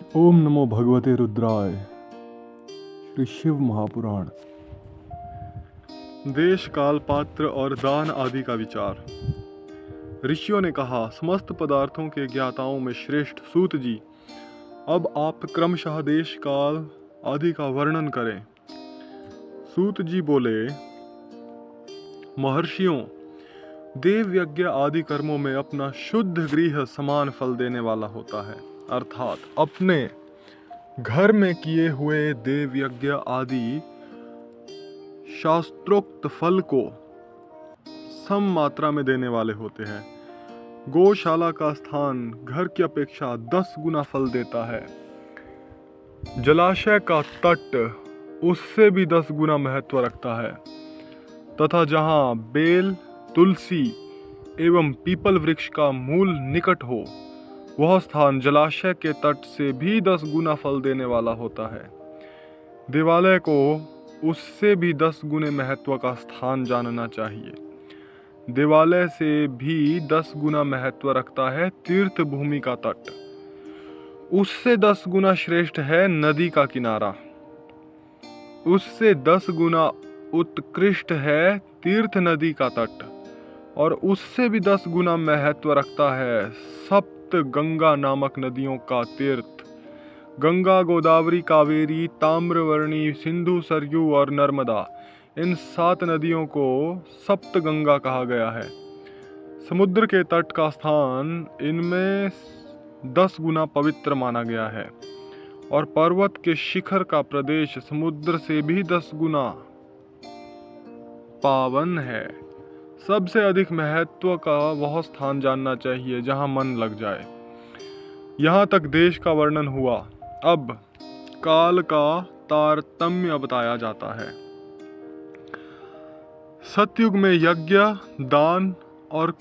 ओम नमो भगवते रुद्राय। श्री शिव महापुराण। देश काल पात्र और दान आदि का विचार। ऋषियों ने कहा, समस्त पदार्थों के ज्ञाताओं में श्रेष्ठ सूत जी, अब आप क्रमशः देश काल आदि का वर्णन करें। सूत जी बोले, महर्षियों, देव यज्ञ आदि कर्मों में अपना शुद्ध गृह समान फल देने वाला होता है, अर्थात अपने घर में किए हुए देव यज्ञ आदि शास्त्रोक्त फल को सम मात्रा में देने वाले होते हैं। गौशाला का स्थान घर की अपेक्षा 10 गुना फल देता है। जलाशय का तट उससे भी 10 गुना महत्व रखता है, तथा जहाँ बेल, तुलसी एवं पीपल वृक्ष का मूल निकट हो, वह स्थान जलाशय के तट से भी 10 गुना फल देने वाला होता है। देवालय को उससे भी 10 गुने महत्व का स्थान जानना चाहिए। देवालय से भी 10 गुना महत्व रखता है तीर्थ भूमि का तट। उससे 10 गुना श्रेष्ठ है नदी का किनारा। उससे 10 गुना उत्कृष्ट है तीर्थ नदी का तट, और उससे भी 10 गुना महत्व रखता है सप्त गंगा नामक नदियों का तीर्थ। गंगा, गोदावरी, कावेरी, ताम्रवर्णी, सिंधु, सरयू और नर्मदा, इन 7 नदियों को सप्त गंगा कहा गया है। समुद्र के तट का स्थान इनमें 10 गुना पवित्र माना गया है, और पर्वत के शिखर का प्रदेश समुद्र से भी 10 गुना पावन है। सबसे अधिक महत्व का वह स्थान जानना चाहिए जहां मन लग जाए। यहाँ तक देश का वर्णन हुआ। अब काल का तारतम्य बताया जाता है। सतयुग में यज्ञ, दान और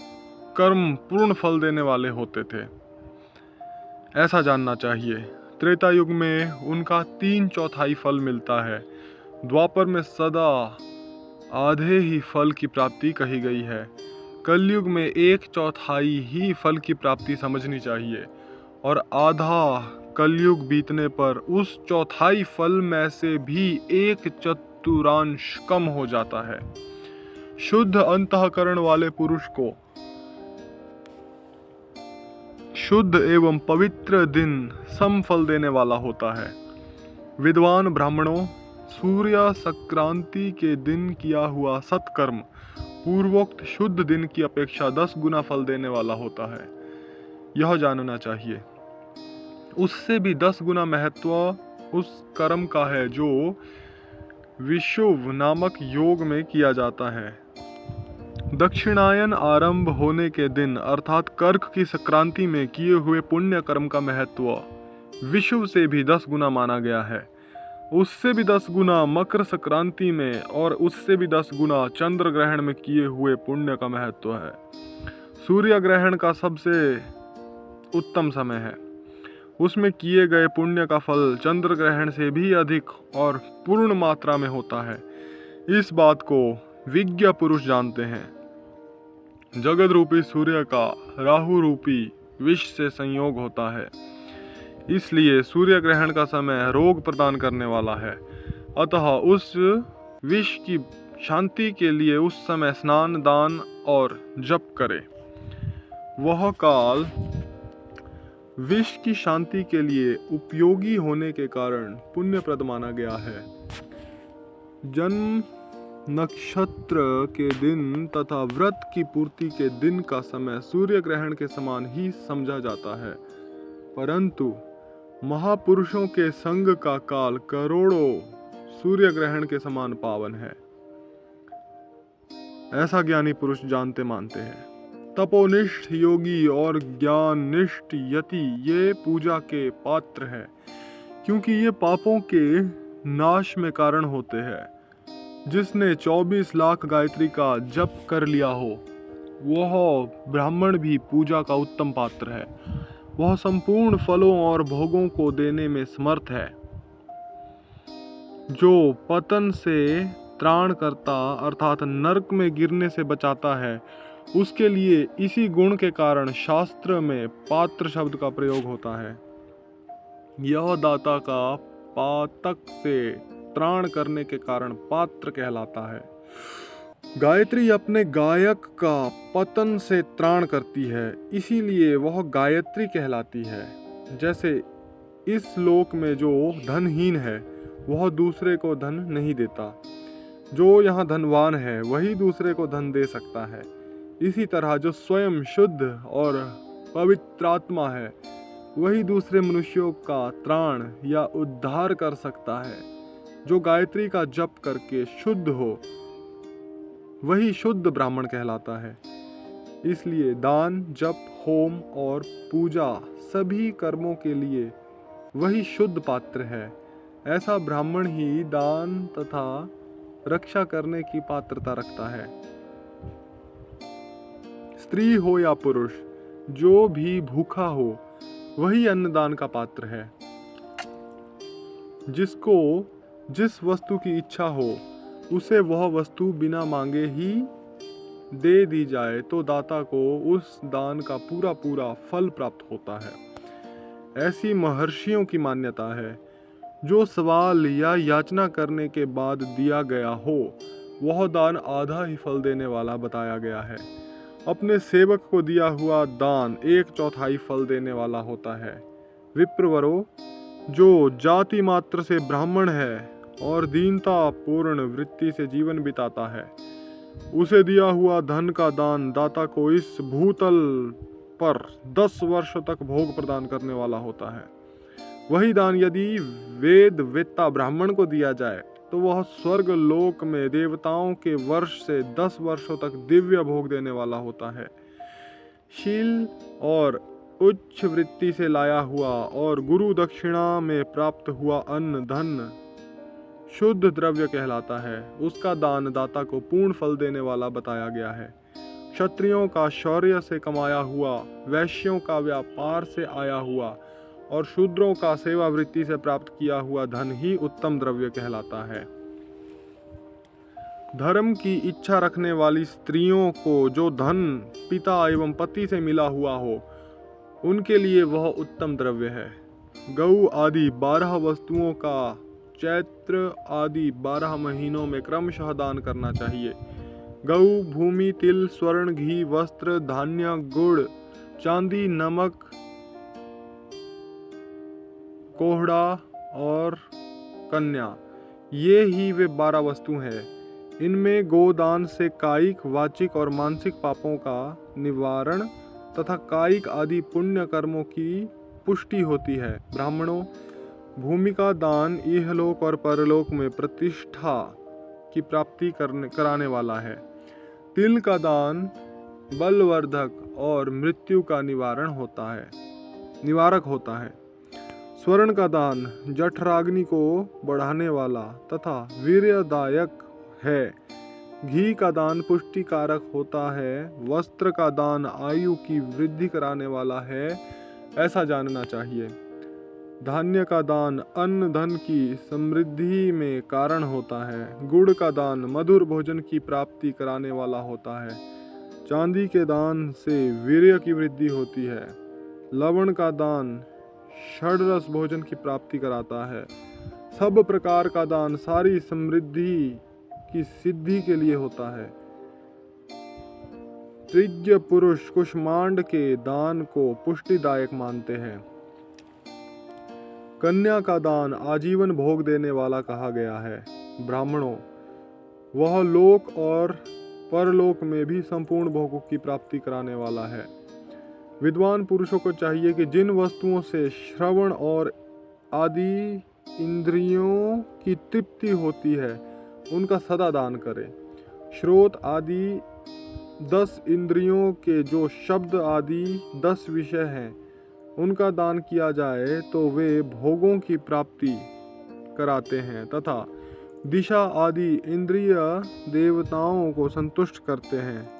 कर्म पूर्ण फल देने वाले होते थे, ऐसा जानना चाहिए। त्रेता युग में उनका 3/4 फल मिलता है। द्वापर में सदा आधे ही फल की प्राप्ति कही गई है। कलयुग में 1/4 ही फल की प्राप्ति समझनी चाहिए, और आधा कलयुग बीतने पर उस 1/4 फल में से भी 1/4 कम हो जाता है। शुद्ध अंतःकरण वाले पुरुष को शुद्ध एवं पवित्र दिन सम फल देने वाला होता है। विद्वान ब्राह्मणों, सूर्य संक्रांति के दिन किया हुआ सत्कर्म पूर्वोक्त शुद्ध दिन की अपेक्षा 10 गुना फल देने वाला होता है, यह जानना चाहिए। उससे भी 10 गुना महत्व उस कर्म का है जो विषुव नामक योग में किया जाता है। दक्षिणायन आरंभ होने के दिन अर्थात कर्क की संक्रांति में किए हुए पुण्य कर्म का महत्व विषुव से भी 10 गुना माना गया है। उससे भी 10 गुना मकर संक्रांति में, और उससे भी 10 गुना चंद्र ग्रहण में किए हुए पुण्य का महत्व है। सूर्य ग्रहण का सबसे उत्तम समय है। उसमें किए गए पुण्य का फल चंद्र ग्रहण से भी अधिक और पूर्ण मात्रा में होता है। इस बात को विज्ञ पुरुष जानते हैं। जगत रूपी सूर्य का राहु रूपी विष से संयोग होता है, इसलिए सूर्य ग्रहण का समय रोग प्रदान करने वाला है। अतः उस विष की शांति के लिए उस समय स्नान, दान और जप करे। वह काल विष की शांति के लिए उपयोगी होने के कारण पुण्यप्रद माना गया है। जन्म नक्षत्र के दिन तथा व्रत की पूर्ति के दिन का समय सूर्य ग्रहण के समान ही समझा जाता है, परंतु महापुरुषों के संग का काल करोड़ों सूर्य ग्रहण के समान पावन है, ऐसा ज्ञानी पुरुष जानते मानते हैं। तपोनिष्ठ योगी और ज्ञाननिष्ठ यति ये पूजा के पात्र हैं, क्योंकि ये पापों के नाश में कारण होते हैं। जिसने 24 लाख गायत्री का जप कर लिया हो, वह ब्राह्मण भी पूजा का उत्तम पात्र है। वह संपूर्ण फलों और भोगों को देने में समर्थ है। जो पतन से त्राण करता अर्थात नरक में गिरने से बचाता है, उसके लिए इसी गुण के कारण शास्त्र में पात्र शब्द का प्रयोग होता है। यह दाता का पातक से त्राण करने के कारण पात्र कहलाता है। गायत्री अपने गायक का पतन से त्राण करती है, इसीलिए वह गायत्री कहलाती है। जैसे इस लोक में जो धनहीन है वह दूसरे को धन नहीं देता, जो यहाँ धनवान है वही दूसरे को धन दे सकता है। इसी तरह जो स्वयं शुद्ध और पवित्रात्मा है वही दूसरे मनुष्यों का त्राण या उद्धार कर सकता है। जो गायत्री का जप करके शुद्ध हो वही शुद्ध ब्राह्मण कहलाता है। इसलिए दान, जप, होम और पूजा सभी कर्मों के लिए वही शुद्ध पात्र है। ऐसा ब्राह्मण ही दान तथा रक्षा करने की पात्रता रखता है। स्त्री हो या पुरुष, जो भी भूखा हो वही अन्नदान का पात्र है। जिसको जिस वस्तु की इच्छा हो उसे वह वस्तु बिना मांगे ही दे दी जाए तो दाता को उस दान का पूरा पूरा फल प्राप्त होता है। ऐसी महर्षियों की मान्यता है। जो सवाल या याचना करने के बाद दिया गया हो वह दान आधा ही फल देने वाला बताया गया है। अपने सेवक को दिया हुआ दान 1/4 फल देने वाला होता है। विप्रवरो, जो जाति मात्र से ब्राह्मण है और दीनता पूर्ण वृत्ति से जीवन बिताता है, उसे दिया हुआ धन का दान दाता को इस भूतल पर 10 वर्षों तक भोग प्रदान करने वाला होता है। वही दान यदि वेद वेत्ता ब्राह्मण को दिया जाए तो वह स्वर्ग लोक में देवताओं के वर्ष से 10 वर्षों तक दिव्य भोग देने वाला होता है। शील और उच्च वृत्ति से लाया हुआ और गुरु दक्षिणा में प्राप्त हुआ अन्न धन शुद्ध द्रव्य कहलाता है। उसका दान दाता को पूर्ण फल देने वाला बताया गया है। क्षत्रियों का शौर्य से कमाया हुआ, वैश्यों का व्यापार से आया हुआ और शूद्रों का सेवा वृत्ति से प्राप्त किया हुआ धन ही उत्तम द्रव्य कहलाता है। धर्म की इच्छा रखने वाली स्त्रियों को जो धन पिता एवं पति से मिला हुआ हो उनके लिए वह उत्तम द्रव्य है। गऊ आदि 12 वस्तुओं का चैत्र आदि 12 महीनों में क्रमशः दान करना चाहिए। गऊ, भूमि, तिल, स्वर्ण, घी, वस्त्र, धान्य, गुड़, चांदी, नमक, कोहड़ा और कन्या, ये ही वे 12 वस्तु हैं। इनमें गोदान से कायिक, वाचिक और मानसिक पापों का निवारण तथा कायिक आदि पुण्य कर्मों की पुष्टि होती है। ब्राह्मणों, भूमि का दान इहलोक और परलोक में प्रतिष्ठा की प्राप्ति कराने वाला है। तिल का दान बलवर्धक और मृत्यु का निवारक होता है। स्वर्ण का दान जठराग्नि को बढ़ाने वाला तथा वीर्यदायक है। घी का दान पुष्टिकारक होता है। वस्त्र का दान आयु की वृद्धि कराने वाला है, ऐसा जानना चाहिए। धान्य का दान अन्न धन की समृद्धि में कारण होता है। गुड़ का दान मधुर भोजन की प्राप्ति कराने वाला होता है। चांदी के दान से वीर्य की वृद्धि होती है। लवण का दान षड्रस भोजन की प्राप्ति कराता है। सब प्रकार का दान सारी समृद्धि की सिद्धि के लिए होता है। तृज्य पुरुष कुष्मांड के दान को पुष्टिदायक मानते हैं। कन्या का दान आजीवन भोग देने वाला कहा गया है। ब्राह्मणों, वह लोक और परलोक में भी संपूर्ण भोगों की प्राप्ति कराने वाला है। विद्वान पुरुषों को चाहिए कि जिन वस्तुओं से श्रवण और आदि इंद्रियों की तृप्ति होती है उनका सदा दान करें। श्रोत आदि 10 इंद्रियों के जो शब्द आदि 10 विषय हैं उनका दान किया जाए तो वे भोगों की प्राप्ति कराते हैं तथा दिशा आदि इंद्रिय देवताओं को संतुष्ट करते हैं।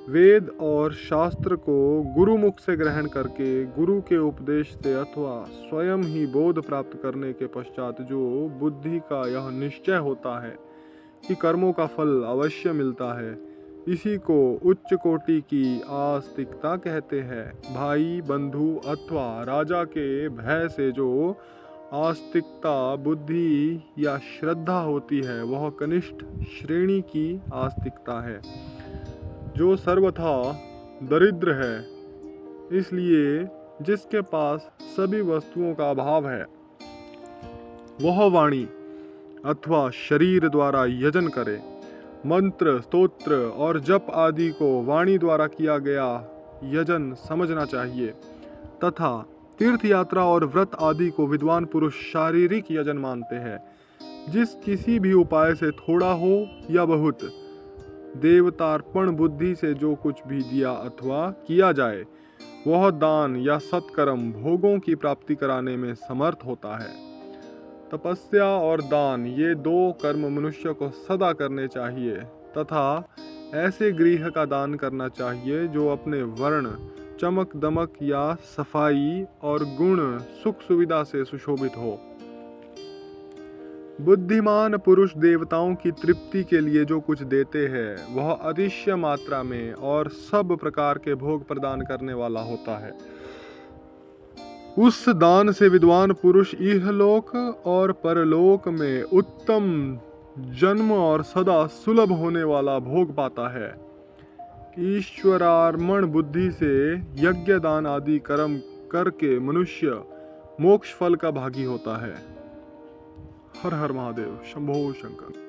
वेद और शास्त्र को गुरुमुख से ग्रहण करके गुरु के उपदेश से अथवा स्वयं ही बोध प्राप्त करने के पश्चात जो बुद्धि का यह निश्चय होता है कि कर्मों का फल अवश्य मिलता है, इसी को उच्च कोटि की आस्तिकता कहते हैं। भाई, बंधु अथवा राजा के भय से जो आस्तिकता, बुद्धि या श्रद्धा होती है वह कनिष्ठ श्रेणी की आस्तिकता है, जो सर्वथा दरिद्र है। इसलिए जिसके पास सभी वस्तुओं का अभाव है वह वाणी अथवा शरीर द्वारा यजन करे। मंत्र, स्तोत्र और जप आदि को वाणी द्वारा किया गया यजन समझना चाहिए तथा तीर्थ यात्रा और व्रत आदि को विद्वान पुरुष शारीरिक यजन मानते हैं। जिस किसी भी उपाय से थोड़ा हो या बहुत देवतार्पण बुद्धि से जो कुछ भी दिया अथवा किया जाए वह दान या सत्कर्म भोगों की प्राप्ति कराने में समर्थ होता है। तपस्या और दान ये दो कर्म मनुष्य को सदा करने चाहिए तथा ऐसे गृह का दान करना चाहिए जो अपने वर्ण, चमक दमक या सफाई और गुण सुख सुविधा से सुशोभित हो। बुद्धिमान पुरुष देवताओं की तृप्ति के लिए जो कुछ देते हैं वह अतिशय मात्रा में और सब प्रकार के भोग प्रदान करने वाला होता है। उस दान से विद्वान पुरुष इहलोक और परलोक में उत्तम जन्म और सदा सुलभ होने वाला भोग पाता है। ईश्वरार्पण बुद्धि से यज्ञ, दान आदि कर्म करके मनुष्य मोक्ष फल का भागी होता है। हर हर महादेव, शंभो शंकर।